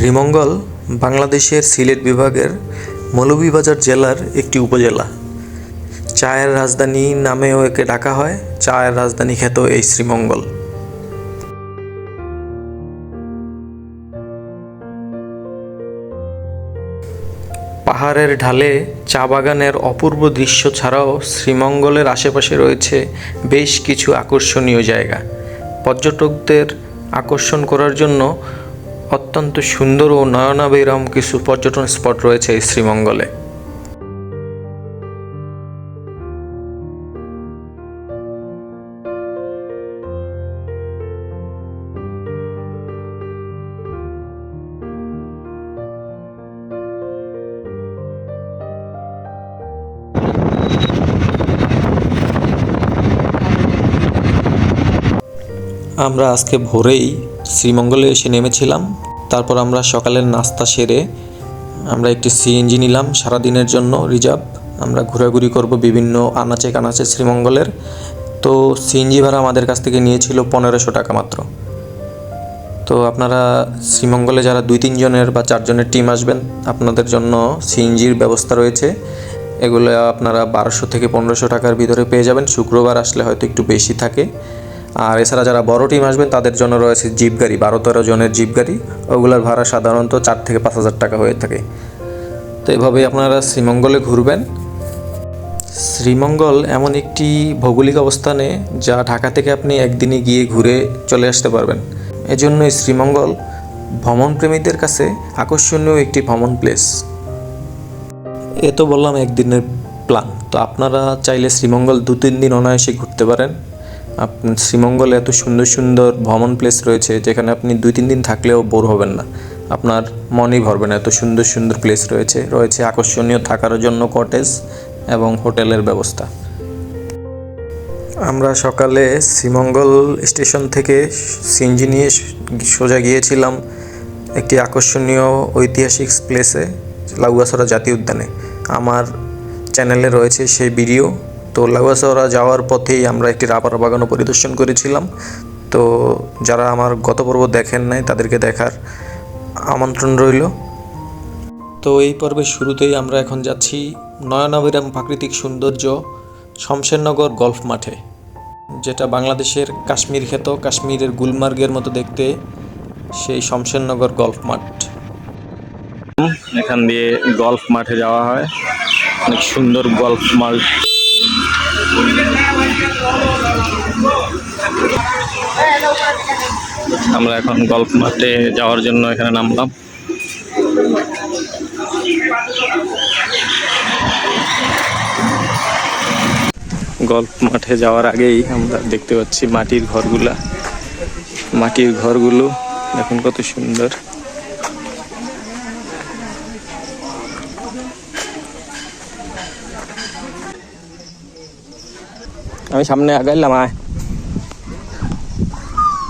শ্রীমঙ্গল বাংলাদেশের সিলেট বিভাগের মৌলভীবাজার জেলার একটি উপজেলা। চায়ের রাজধানী নামেও একে ডাকা হয়। চায়ের রাজধানী খ্যাত এই শ্রীমঙ্গল। পাহাড়ের ঢালে চা বাগানের অপূর্ব দৃশ্য ছাড়াও শ্রীমঙ্গলের আশেপাশে রয়েছে বেশ কিছু আকর্ষণীয় জায়গা। পর্যটকদের আকর্ষণ করার জন্য অত্যন্ত সুন্দর ও নয়নাভিরাম কিছু পর্যটন স্পট রয়েছে এই শ্রীমঙ্গলে। আমরা আজকে ভোরেই শ্রীমঙ্গলে এসে নেমেছিলাম। তারপর আমরা সকালের নাস্তা সেরে আমরা একটি সিএনজি নিলাম সারাদিনের জন্য রিজার্ভ। আমরা ঘোরাঘুরি করব বিভিন্ন আনাচে কানাচে শ্রীমঙ্গলের। তো সিএনজি ভাড়া আমাদের কাছ থেকে নিয়েছিল 1500 টাকা মাত্র। তো আপনারা শ্রীমঙ্গলে যারা 2-3 জনের বা 4 জনের টিম আসবেন, আপনাদের জন্য সিএনজির ব্যবস্থা রয়েছে। এগুলো আপনারা 1200 থেকে 1500 টাকার ভিতরে পেয়ে যাবেন। শুক্রবার আসলে হয়তো একটু বেশি থাকে। আর এছাড়া যারা বড় টিম আসবেন তাদের জন্য রয়েছে জিপ গাড়ি, 12-13 জনের জিপ গাড়ি। ওগুলোর ভাড়া সাধারণত 4 থেকে 5000 টাকা হয়ে থাকে। তো এভাবেই আপনারা শ্রীমঙ্গলে ঘুরবেন। শ্রীমঙ্গল এমন একটি ভৌগোলিক অবস্থানে যা ঢাকা থেকে আপনি একদিনে গিয়ে ঘুরে চলে আসতে পারবেন। এজন্যই শ্রীমঙ্গল ভ্রমণপ্রেমীদের কাছে আকর্ষণীয় একটি ভ্রমণ প্লেস। এ তো বললাম একদিনের প্ল্যান। তো আপনারা চাইলে শ্রীমঙ্গল 2-3 দিন অনায়াসে ঘুরতে পারেন। শ্রীমঙ্গলে এত সুন্দর সুন্দর ভ্রমণ প্লেস রয়েছে যেখানে আপনি 2-3 দিন থাকলেও বোর হবেন না, আপনার মনই ভরবে না। এত সুন্দর সুন্দর প্লেস রয়েছে আকর্ষণীয় থাকার জন্য কটেজ এবং হোটেলের ব্যবস্থা। আমরা সকালে শ্রীমঙ্গল স্টেশন থেকে সিএনজি নিয়ে সোজা গিয়েছিলাম একটি আকর্ষণীয় ঐতিহাসিক প্লেসে, লাউয়াছড়া জাতীয় উদ্যানে। আমার চ্যানেলে রয়েছে সেই ভিডিও। তো লাউয়াছড়া যাওয়ার পথেই আমরা একটি রাবার বাগানও পরিদর্শন করেছিলাম। তো যারা আমার গত পর্ব দেখেন নাই তাদেরকে দেখার আমন্ত্রণ রইল। তো এই পর্বের শুরুতেই আমরা এখন যাচ্ছি নয়নাভিরাম প্রাকৃতিক সৌন্দর্য শমশেরনগর গল্ফ মাঠে, যেটা বাংলাদেশের কাশ্মীর খ্যাত, কাশ্মীরের গুলমার্গের মতো দেখতে সেই শমশেরনগর গল্ফ মাঠ। এখান দিয়ে গল্ফ মাঠে যাওয়া হয়, অনেক সুন্দর গল্ফ মাঠ। আমরা এখন গল্ফ মাঠে যাওয়ার জন্য এখানে নামলাম। গল্ফ মাঠে যাওয়ার আগেই আমরা দেখতে পাচ্ছি মাটির ঘরগুলো দেখুন কত সুন্দর। আমি সামনে আগাইলাম।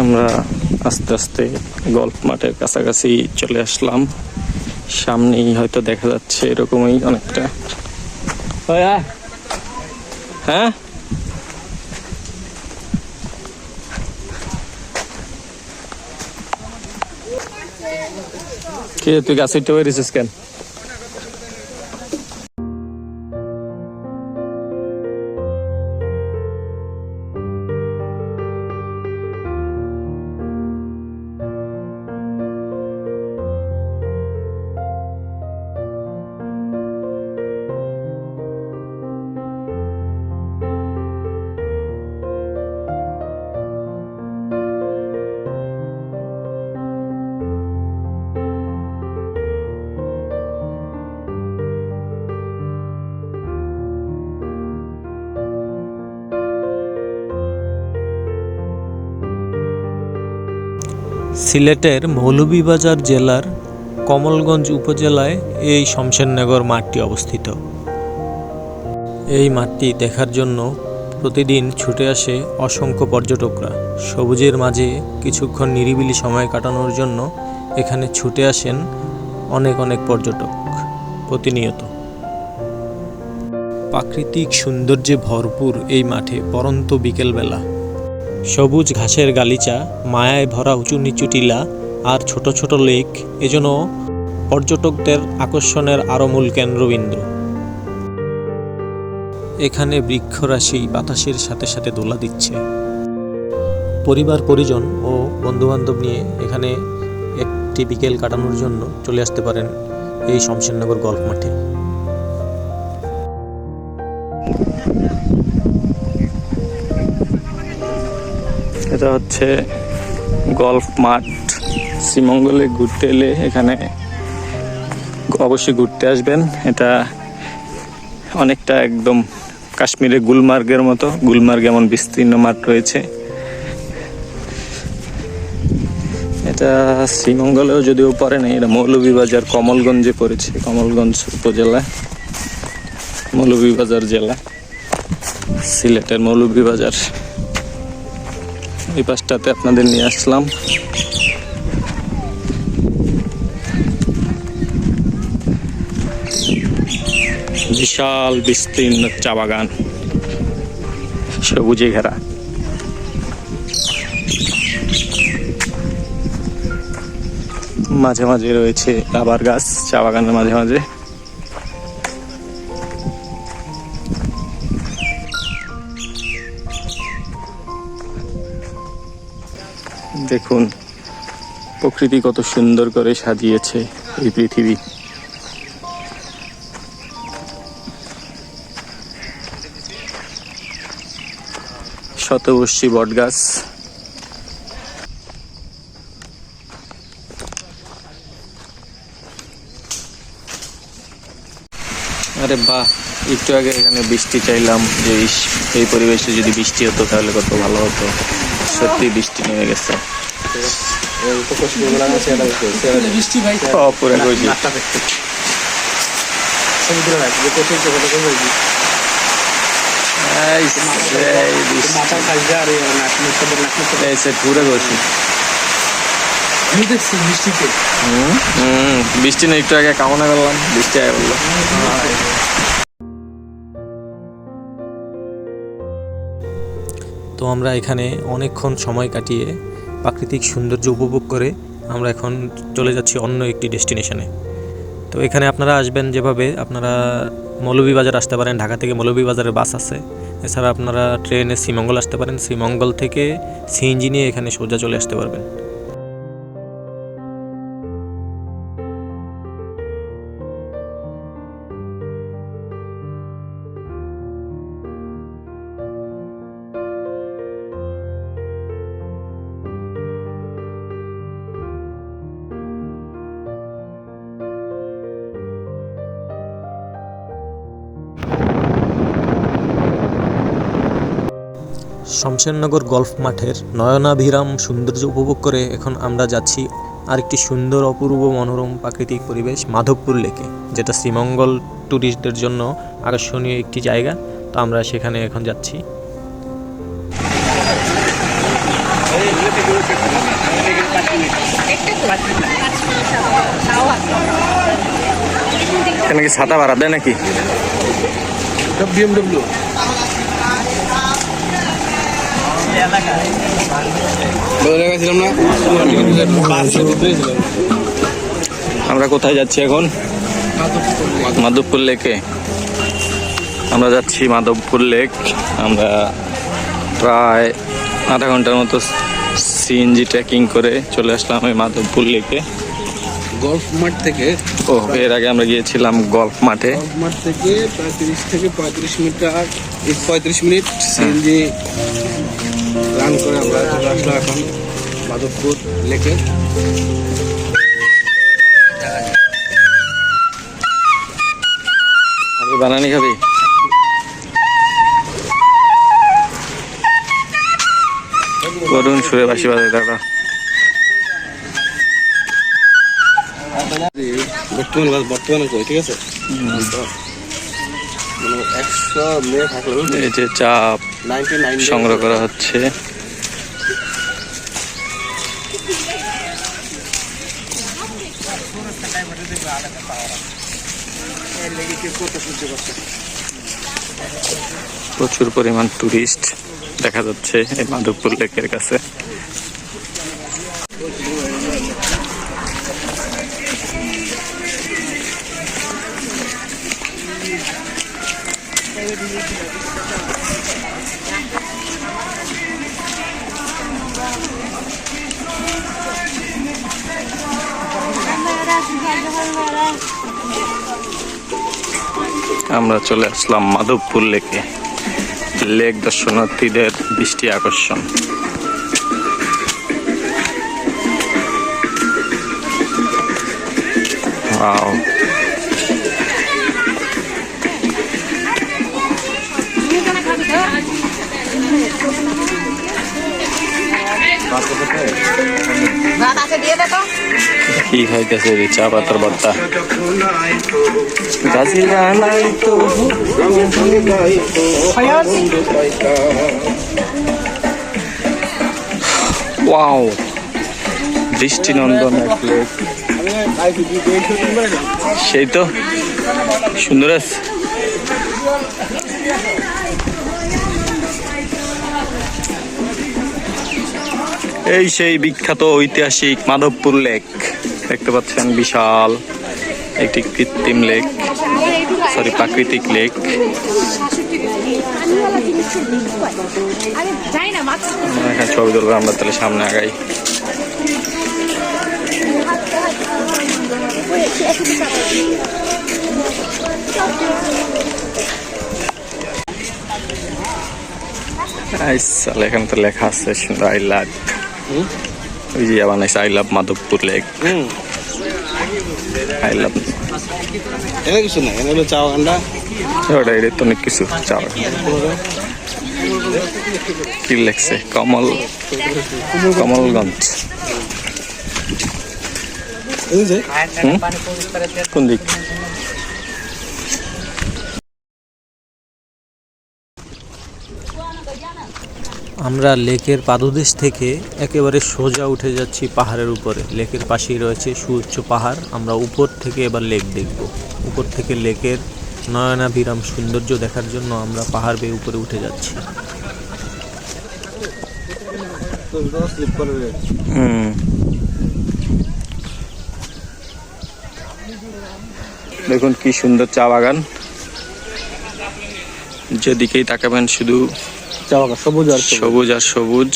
আমরা আস্তে আস্তে গল্ফ মাঠের কাছাকাছি চলে আসলাম। সামনেই হয়তো দেখা যাচ্ছে এরকমই অনেকটা। হ্যাঁ, কে তুই গাছ উঠতে পেরেছিস কেন? সিলেটের মৌলভীবাজার জেলার কমলগঞ্জ উপজেলায় এই শমশেরনগর মাঠটি অবস্থিত। এই মাঠটি দেখার জন্য প্রতিদিন ছুটে আসে অসংখ্য পর্যটকরা। সবুজের মাঝে কিছুক্ষণ নিরিবিলি সময় কাটানোর জন্য এখানে ছুটে আসেন অনেক পর্যটক প্রতিনিয়ত। প্রাকৃতিক সৌন্দর্যে ভরপুর এই মাঠে পরন্ত বিকেলবেলা সবুজ ঘাসের গালিচা, মায়ায় ভরা উঁচু নিচু টিলা আর ছোট ছোট লেক, এজন্য পর্যটকদের আকর্ষণের আরও মূল কেন্দ্রবিন্দু। এখানে বৃক্ষরাশি বাতাসের সাথে সাথে দোলা দিচ্ছে। পরিবার পরিজন ও বন্ধুবান্ধব নিয়ে এখানে একটি বিকেল কাটানোর জন্য চলে আসতে পারেন এই শমশেরনগর গল্ফ মাঠে। এটা হচ্ছে গল্ফ মাঠ। শ্রীমঙ্গলে ঘুরতে এলে এখানে অবশ্যই ঘুরতে আসবেন। এটা অনেকটা একদম কাশ্মীরের গুলমার্গের মতো। গুলমার্গ এমন বিস্তীর্ণ মাঠ রয়েছে। এটা শ্রীমঙ্গলেও যদিও পড়ে নাই, এটা মৌলভীবাজার কমলগঞ্জে পড়েছে। কমলগঞ্জ উপজেলা, মৌলভীবাজার জেলা, সিলেটের মৌলভীবাজার। এই পাশটাতে আপনাদের নিয়ে আসলাম। বিশাল বিস্তীর্ণ চা বাগান, সবুজে ঘেরা। মাঝে মাঝে রয়েছে রাবার গাছ চা বাগানের মাঝে মাঝে। দেখুন প্রকৃতি কত সুন্দর করে সাজিয়েছে এই পৃথিবী। শতবর্ষী বট গাছ। আরে বাহ, একটু আগে এখানে বৃষ্টি চাইলাম, যে এই পরিবেশে যদি বৃষ্টি হতো তাহলে কত ভালো হতো। সত্যি বৃষ্টি নেমে গেছে। বৃষ্টি না, একটু আগে কামনা করলাম, বৃষ্টি আয় বললো। তো আমরা এখানে অনেকক্ষণ সময় কাটিয়ে প্রাকৃতিক সৌন্দর্য উপভোগ করে আমরা এখন চলে যাচ্ছি অন্য একটি ডেস্টিনেশনে। তো এখানে আপনারা আসবেন যেভাবে, আপনারা মৌলভীবাজার আসতে পারেন, ঢাকা থেকে মৌলভীবাজারের বাস আছে। এছাড়া আপনারা ট্রেনে শ্রীমঙ্গল আসতে পারেন, শ্রীমঙ্গল থেকে সিএনজি নিয়ে এখানে সোজা চলে আসতে পারবেন। শমশেরনগর গল্ফ মাঠের নয়নাভিরাম সৌন্দর্য উপভোগ করে এখন আমরা যাচ্ছি আরেকটি সুন্দর অপূর্ব মনোরম প্রাকৃতিক পরিবেশ মাধবপুর লেকে, যেটা শ্রীমঙ্গল ট্যুরিস্টদের জন্য আকর্ষণীয় একটি জায়গা। তো আমরা সেখানে এখন যাচ্ছি। এখানে কি ছাতা ভাড়া দেয় নাকি? BMW আমরা কোথায় যাচ্ছি এখন? মাধবপুর লেকে। আমরা যাচ্ছি মাধবপুর লেক। আমরা প্রায় আধা ঘন্টার মতো সিএনজি ট্রেকিং করে চলে আসলাম এই মাধবপুর লেকে। গল্ফ মাঠ থেকে এর আগে আমরা গিয়েছিলাম গল্ফ মাঠে। গল্ফ মাঠ থেকে প্রায় 30 থেকে 35 মিনিট সিএনজি রান করে আমরা চলে আসলাম এখন মাধবপুর লেকে। বানানি খাবি? করুন সুরে বাসি বাজে দাদা। বর্তমানে কই, ঠিক আছে, 100 মেয়ে থাকলেও এই যে চাপ 99 সংগ্রহ করা হচ্ছে। প্রচুর পরিমাণ টুরিস্ট দেখা যাচ্ছে এই মাধবপুর লেকের কাছে। আমরা চলে আসলাম মাধবপুর লেকে। লেক দর্শনার্থীদের দৃষ্টি আকর্ষণ। ওয়াও, কি খাইতেছে রে? চা পাতার ভর্তা। ওয়াও, দৃষ্টিনন্দন এক লেক। সেই তো সুন্দর আছে। এই সেই বিখ্যাত ঐতিহাসিক মাধবপুর লেক দেখতে পাচ্ছেন। বিশাল একটি কৃত্রিম লেক, সরি প্রাকৃতিক লেক। এখানে ছবি তুলবো আমরা, তাহলে সামনে আগাই। এখানে তো লেখা আছে সুন্দর, আই লাভ। ওই যে বানাইছে I love Madhabpur lake. I love এনে কিছু না, এনে হলো চা বাগানটা। ওটা এটা তো অনেক কিছু। চা বাগান কি লেখছে? কমলগঞ্জ। কোন দিক? আমরা লেকের পাদদেশ থেকে একেবারে সোজা উঠে যাচ্ছি পাহাড়ের উপরে। লেকের পাশেই রয়েছে সুউচ্চ পাহাড়। আমরা উপর থেকে এবার লেক দেখব। উপর থেকে লেকের নয়নাভিরাম সৌন্দর্য দেখার জন্য আমরা পাহাড় বেয়ে উপরে উঠে যাচ্ছি। দেখুন কি সুন্দর চা বাগান। যেদিকেই তাকাবেন শুধু চা বাগান, সবুজ আর সবুজ আর সবুজ।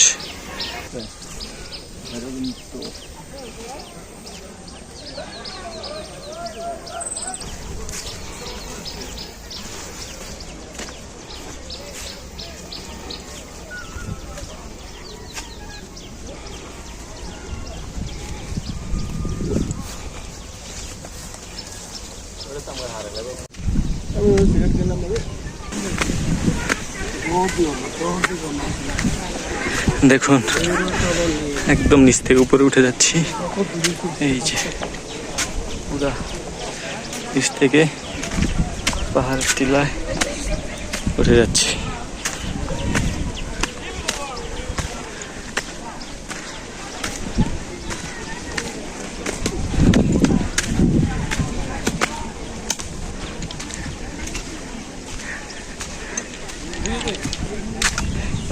দেখুন একদম নিচ থেকে উপরে উঠে যাচ্ছি। এই যে পুরা নিচ থেকে পাহাড়ের টিলায় উঠে যাচ্ছি।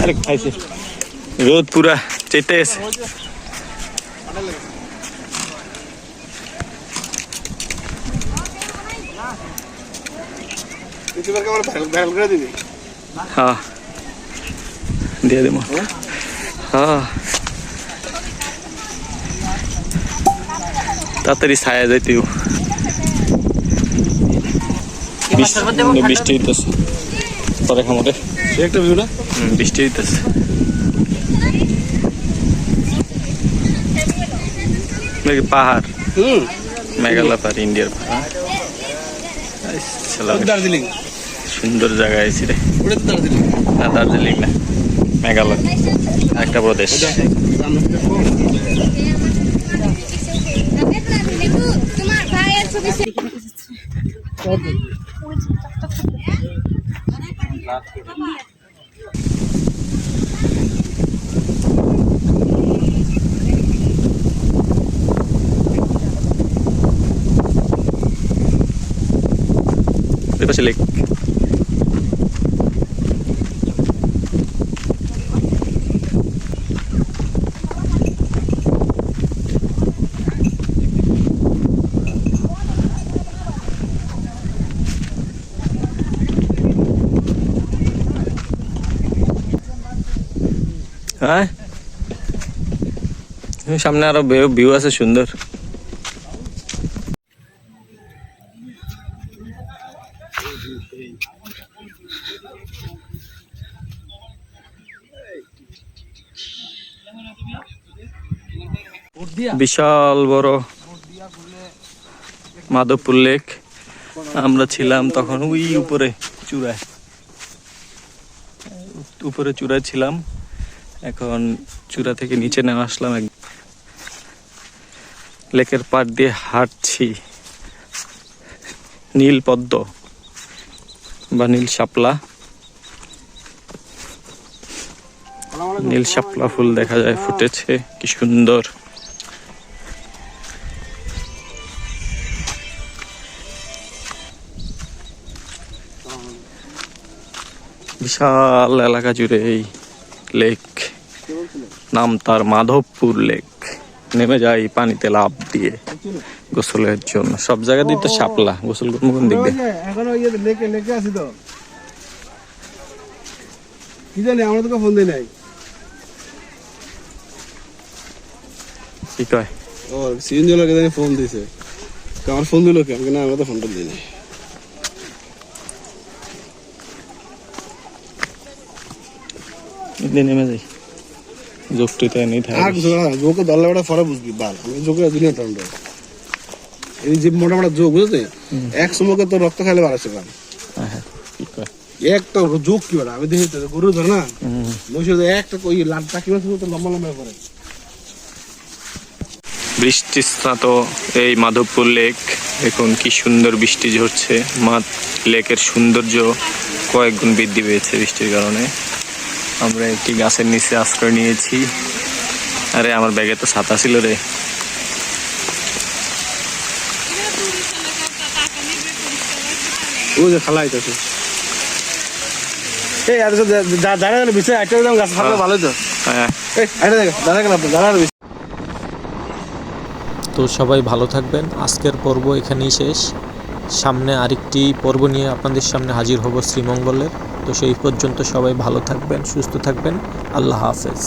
আরে খাইছে রোদ পুরা চেটে আছে। হ্যাঁ দিয়ে দেবো। হ্যাঁ তাড়াতাড়ি ছায়া যাইতেও। বৃষ্টি হইতেছে পরে খামোটে একটা ভিউটা। বৃষ্টি হইতেছে। পাহাড়, মেঘালয় পাহাড়, ইন্ডিয়ার পাহাড়। দার্জিলিং সুন্দর জায়গা আছে রে। না দার্জিলিং না, মেঘালয় একটা প্রদেশ। পাশে লেক। হ্যাঁ সামনে আরো ভিউ আছে সুন্দর। বিশাল বড় মাধবপুর লেক। আমরা ছিলাম তখন ওই উপরে চূড়ায় ছিলাম, এখন চূড়া থেকে নিচে নেমে আসলাম। লেকের পাড় দিয়ে হাঁটছি, নীল পদ্ম বা নীল শাপলা ফুল দেখা যায় ফুটেছে, কি সুন্দর। বিশাল এলাকা জুড়ে এই লেক, নাম তার মাধবপুর লেক। নেমে যাই পানিতে লাফ দিয়ে গোসলের জন্য। সব জায়গা দিয়ে তো শাপলা, গোসল করবো কোন দিক দিয়ে? এখনো লেকে আছি তো, কি জানি আমরা তোকে ফোন দিই নাই। কি কয়? ও সিএনজি লোকে জানি ফোন দিছে, আমার ফোন দিল কে? আমি না, আমরা তো ফোনটা দিই নাই। নেমে যাই, যোগটিতে নেই থাকে। আর কিছু না, যোগকে ধরলে ওটা পরে বুঝবি বাল। আমি যোগের দিনে টন্ড এই যে মোটা মোটা যোগ, বুঝতে এক সময় তো রক্ত খাইলে বাড়াচ্ছে কারণ কি কয়? একটা যোগ কি বলে, আমি দেখি তো গরু ধর না বসে একটা ওই লালটা কি বলছে লম্বা লম্বা করে। বৃষ্টি স্নাত এই মাধবপুর লেক, দেখুন কি সুন্দর বৃষ্টি ঝরছে। লেকের সৌন্দর্য কয়েক গুণ বৃদ্ধি পেয়েছে বৃষ্টির কারণে। আমরা একটি গাছের নিচে আশ্রয় নিয়েছি। আরে আমার ব্যাগে তো ছাতা ছিল রে। ও যে খালা আইতাছে, এই আর যারা বিষয় আইটা গাছ থাকলে ভালোই তো। হ্যাঁ, এই আইটা দেখ দাদা কেন দাদা। তো সবাই ভালো থাকবেন। আজকের পর্ব এখানেই শেষ। সামনে আরেকটি পর্ব নিয়ে আপনাদের সামনে হাজির হব শ্রীমঙ্গলের। তো সেই পর্যন্ত সবাই ভালো থাকবেন, সুস্থ থাকবেন। আল্লাহ হাফেজ।